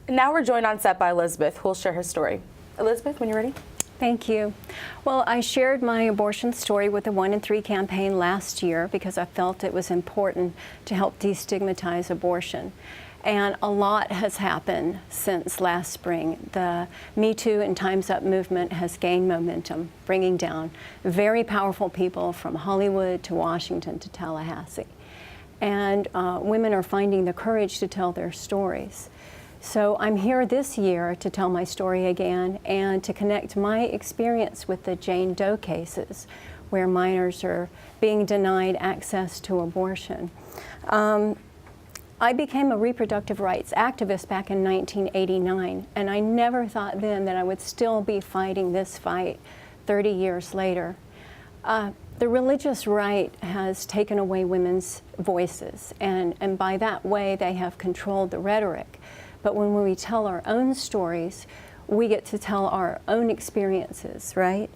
Now we're joined on set by Elizabeth, who will share her story. Elizabeth, when you're ready. Thank you. Well, I shared my abortion story with the 1 in 3 campaign last year because I felt it was important to help destigmatize abortion. And a lot has happened since last spring. The Me Too and Time's Up movement has gained momentum, bringing down very powerful people from Hollywood to Washington to Tallahassee. And women are finding the courage to tell their stories. So I'm here this year to tell my story again and to connect my experience with the Jane Doe cases where minors are being denied access to abortion. I became a reproductive rights activist back in 1989, and I never thought then that I would still be fighting this fight 30 years later. The religious right has taken away women's voices, and by that way they have controlled the rhetoric. But when we tell our own stories, we get to tell our own experiences, right?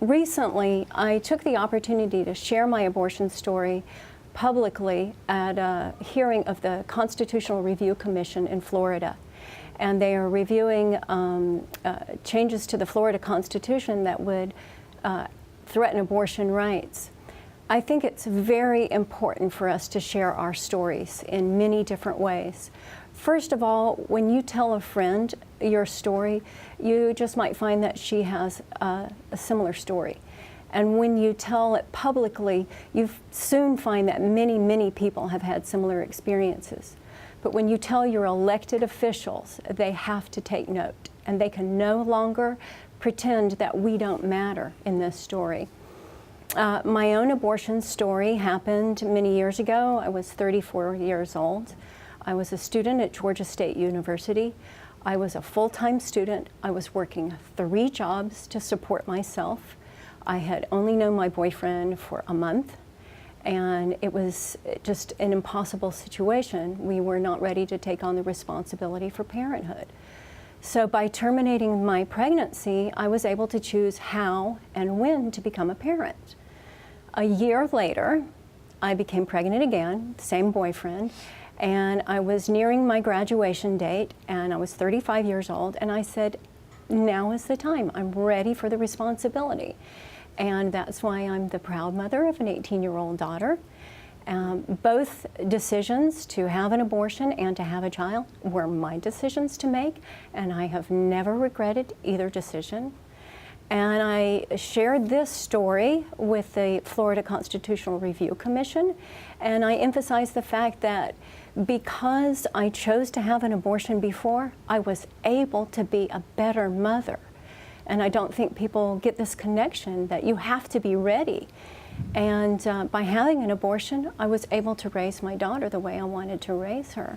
Recently, I took the opportunity to share my abortion story publicly at a hearing of the Constitutional Review Commission in Florida. And they are reviewing changes to the Florida Constitution that would threaten abortion rights. I think it's very important for us to share our stories in many different ways. First of all, when you tell a friend your story, you just might find that she has a similar story. And when you tell it publicly, you soon find that many, many people have had similar experiences. But when you tell your elected officials, they have to take note, and they can no longer pretend that we don't matter in this story. My own abortion story happened many years ago. I was 34 years old. I was a student at Georgia State University. I was a full-time student. I was working 3 jobs to support myself. I had only known my boyfriend for a month, and it was just an impossible situation. We were not ready to take on the responsibility for parenthood. So by terminating my pregnancy, I was able to choose how and when to become a parent. A year later, I became pregnant again, same boyfriend, and I was nearing my graduation date, and I was 35 years old, and I said, now is the time. I'm ready for the responsibility. And that's why I'm the proud mother of an 18-year-old daughter. Both decisions, to have an abortion and to have a child, were my decisions to make, and I have never regretted either decision. And I shared this story with the Florida Constitutional Review Commission, and I emphasized the fact that because I chose to have an abortion before, I was able to be a better mother. And I don't think people get this connection that you have to be ready. And by having an abortion, I was able to raise my daughter the way I wanted to raise her.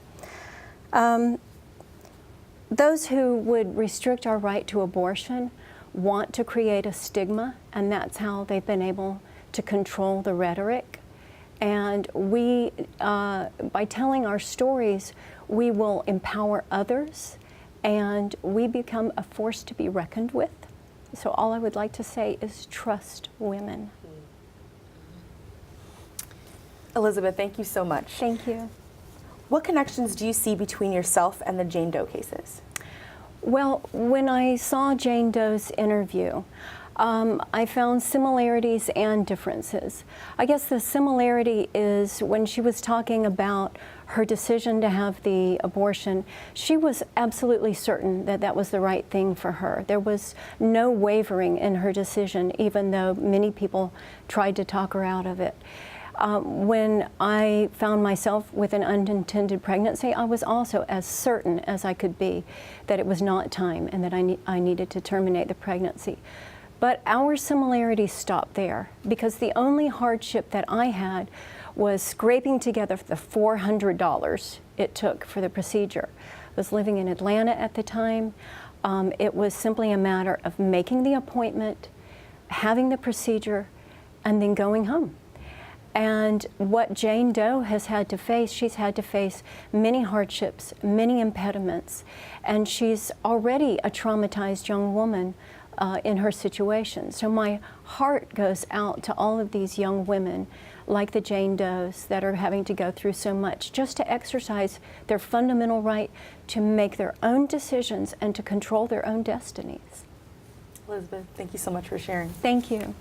Those who would restrict our right to abortion want to create a stigma, and that's how they've been able to control the rhetoric. And we, by telling our stories, we will empower others, and we become a force to be reckoned with. So all I would like to say is trust women. Elizabeth, thank you so much. Thank you. What connections do you see between yourself and the Jane Doe cases? Well, when I saw Jane Doe's interview, I found similarities and differences. I guess the similarity is when she was talking about her decision to have the abortion, she was absolutely certain that that was the right thing for her. There was no wavering in her decision, even though many people tried to talk her out of it. When I found myself with an unintended pregnancy, I was also as certain as I could be that it was not time and that I needed to terminate the pregnancy. But our similarities stopped there, because the only hardship that I had was scraping together the $400 it took for the procedure. I was living in Atlanta at the time. It was simply a matter of making the appointment, having the procedure, and then going home. And what Jane Doe has had to face, she's had to face many hardships, many impediments, and she's already a traumatized young woman in her situation. So my heart goes out to all of these young women like the Jane Does that are having to go through so much, just to exercise their fundamental right to make their own decisions and to control their own destinies. Elizabeth, thank you so much for sharing. Thank you.